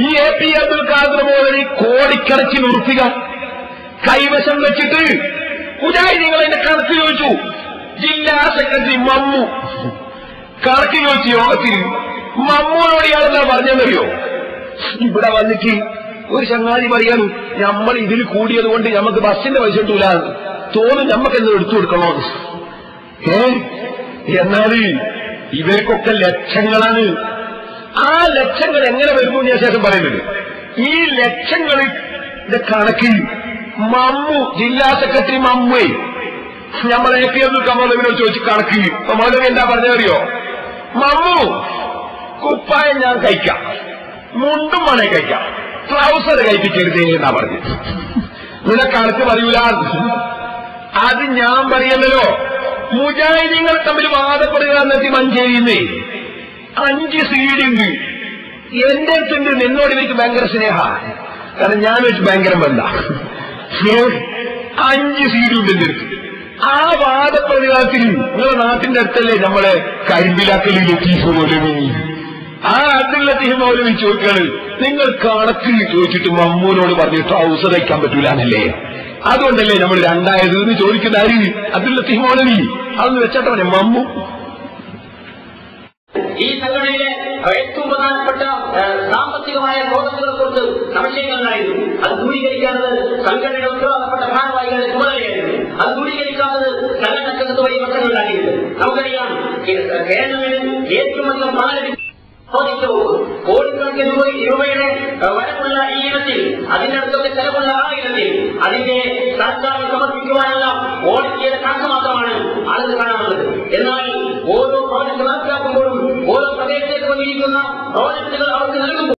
ഈ AP അബ്ദുൽ ഖാദർ മൗലവി കോടിക്കണക്കിന് ഉറുപ്പിക കൈവശം വെച്ചിട്ട് മുജാഹിദീങ്ങൾ എന്റെ കണക്ക് ചോദിച്ചു. ജില്ലാ സെക്രട്ടറി മമ്മു കണക്ക് ചോദിച്ചു യോഗത്തിൽ. മമ്മൂനോട് ഇയാളെന്താ പറഞ്ഞെന്നറിയോ? ഇവിടെ വന്നിട്ട് ഒരു ചങ്ങാതി പറയാണ്, നമ്മൾ ഇതിൽ കൂടിയത് കൊണ്ട് നമുക്ക് ബസ്സിന്റെ പൈസ കിട്ടൂല, തോന്നും നമ്മക്കെന്ത് എടുത്തു കൊടുക്കണോ. എന്നാൽ ഇവർക്കൊക്കെ ലക്ഷങ്ങളാണ്. ആ ലക്ഷങ്ങൾ എങ്ങനെ വരുന്നു ഞാൻ ശേഷം പറയുന്നത്. ഈ ലക്ഷങ്ങളുടെ കണക്കിൽ മമ്മു ജില്ലാ സെക്രട്ടറി മമ്മു നമ്മളെ AP അബ്ദുൽ മൗലവിനോട് ചോദിച്ച് കണക്ക്. മൗലവി എന്താ പറഞ്ഞറിയോ? മമ്മു കുപ്പായം ഞാൻ കഴിക്കാം, മുണ്ടും മണേ കഴിക്കാം, ട്രൗസർ കഴിപ്പിക്കരുതേ എന്നാ പറഞ്ഞു. നിന്നെ കണക്ക് പറയൂല. അത് ഞാൻ പറയല്ലോ. മുജാഹിദീങ്ങൾ തമ്മിൽ വാദപ്പെടുക എന്നെത്തി മഞ്ചേരിന്ന് 5 CD ഉണ്ട്. എന്റെ അടുത്തുണ്ട്. നിന്നോട് എനിക്ക് ഭയങ്കര സ്നേഹ, കാരണം ഞാൻ വെച്ച് ഭയങ്കര ബന്ധ. 5 CD ഉണ്ട് എന്റെ അടുത്ത്. ആ വാദപ്രതിവാദത്തിൽ നിങ്ങളുടെ നാട്ടിന്റെ അടുത്തല്ലേ നമ്മളെ കരിമ്പിലാക്കലിൽ ലത്തീഫ് മൗലവി. ആ അബ്ദുൽ ലത്തീഫ് മൗലവി ചോദിക്കാണ്, നിങ്ങൾ കണക്ക് ചോദിച്ചിട്ട് മമ്മൂനോട് പറഞ്ഞ് ട്രൗസർ വയ്ക്കാൻ പറ്റൂലെന്നല്ലേ, അതുകൊണ്ടല്ലേ നമ്മൾ രണ്ടായത് എന്ന് ചോദിക്കുന്ന ആര്? അബ്ദുൽ ലത്തീഫ് മൗലവി. അതൊന്ന് വെച്ചാട്ടെ മമ്മു. ഈ സംഘടനയിലെ ഏറ്റവും പ്രധാനപ്പെട്ട സാമ്പത്തികമായ പ്രോജക്റ്റുകളെക്കുറിച്ച് സംശയങ്ങളുണ്ടായിരുന്നു. അത് ദൂരീകരിക്കാത്തത് സംഘടനയുടെ ഉത്തരവാദപ്പെട്ട ഭാരവാഹികളുടെ ചുമതലയായിരുന്നു. അത് ദൂരീകരിക്കാത്തത് സംഘടനക്കകത്ത് വലിയ പ്രശ്നങ്ങളുണ്ടാക്കിയിരുന്നു. നമുക്കറിയാം, കേരളത്തിൽ ഏറ്റവും അധികം പണം കോടിക്കണക്കിന് രൂപയുടെ വരവുള്ള ഈ ഇനത്തിൽ, അതിന്റെ അടുത്തൊക്കെ ചെലവുള്ള ആ ഇനത്തിൽ അതിന്റെ സർക്കാരിന് സമർപ്പിക്കുവാനുള്ള ഓഡിറ്റിയുടെ കണക്ക് മാത്രമാണ് ആളുകൾ കാണാറുള്ളത്. എന്നാൽ ഓരോ പ്രോജക്റ്റ് നടപ്പിലാക്കുമ്പോഴും ഓരോ പ്രദേശത്തേക്ക് വന്നിരിക്കുന്ന പ്രോജക്റ്റുകൾ അവർക്ക് നൽകുമ്പോൾ